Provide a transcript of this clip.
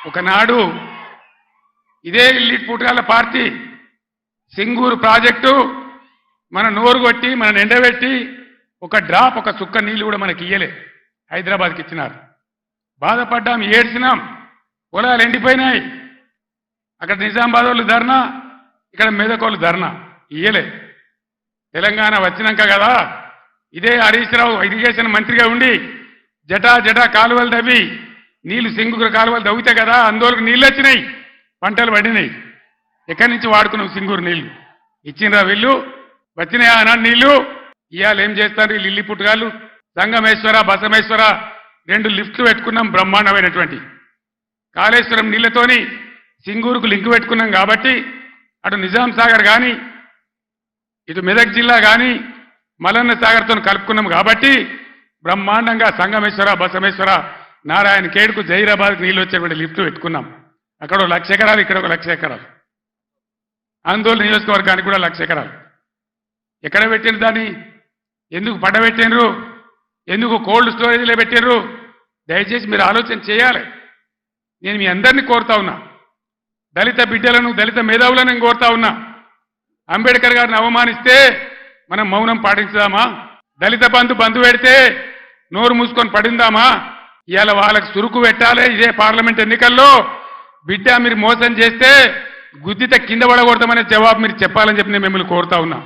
ఒకనాడు ఇదే lead పుట్టాల party Singur project మన నోరు కొట్టి మన ఎండబెట్టి ఒక డ్రాప్ ఒక చుక్క నీళ్లు కూడా మనకి ఇయ్యలే హైదరాబాద్కి ఇచ్చినారు. బాధపడ్డాం, ఏడ్చినాం, పొలాలు ఎండిపోయినాయి. అక్కడ నిజామాబాద్ వాళ్ళు ధర్నా, ఇక్కడ మెదక్ వాళ్ళు ధర్నా, ఇయ్యలే. తెలంగాణ వచ్చినాక కదా ఇదే హరీష్ రావు ఇరిగేషన్ మంత్రిగా ఉండి జటా కాలువలు తవ్వి నీళ్లు సింగూరు కాలువలు తవ్వితే కదా ఆందోళనకు నీళ్ళు వచ్చినాయి, పంటలు పడినాయి. ఎక్కడి నుంచి వాడుకున్నాం సింగూరు నీళ్లు? ఇచ్చినరా వీళ్ళు? వచ్చినాయా అన్నాడు నీళ్లు? ఇవాళ ఏం చేస్తారు వీళ్ళు? ఇల్లి పుట్టుగాళ్ళు సంగమేశ్వర బసమేశ్వర 2 లిఫ్ట్లు పెట్టుకున్నాం, బ్రహ్మాండమైనటువంటి కాళేశ్వరం నీళ్లతోని సింగూరుకు లింక్ పెట్టుకున్నాం. కాబట్టి అటు నిజాం సాగర్ కానీ ఇటు మెదక్ జిల్లా కానీ మలన్న సాగర్తో కలుపుకున్నాం. కాబట్టి బ్రహ్మాండంగా సంగమేశ్వర బసమేశ్వర నారాయణ ఖేడ్కు జైరాబాద్కు నీళ్ళు వచ్చేటువంటి లిఫ్ట్లు పెట్టుకున్నాం. అక్కడ 1,00,000 ఎకరాలు, ఇక్కడ 1,00,000 ఎకరాలు. ఆందోళన నియోజకవర్గానికి కూడా 1,00,000 ఎకరాలు. ఎక్కడ పెట్టిన దాన్ని? ఎందుకు పడబెట్టినరు? ఎందుకు కోల్డ్ స్టోరేజ్లో పెట్టినరు? దయచేసి మీరు ఆలోచన చేయాలి. నేను మీ అందరినీ కోరుతా ఉన్నా, దళిత బిడ్డలను దళిత మేధావులను నేను కోరుతా ఉన్నా. అంబేద్కర్ గారిని అవమానిస్తే మనం మౌనం పాటించుదామా? దళిత బంధు పెడితే నోరు మూసుకొని పడిందామా? ఇవాళ వాళ్ళకి సురుకు పెట్టాలి. ఇదే పార్లమెంట్ ఎన్నికల్లో బిడ్డ మీరు మోసం చేస్తే గుద్దితే కింద పడకూడదామనే జవాబు మీరు చెప్పాలని చెప్పి నేను మిమ్మల్ని కోరుతా ఉన్నా.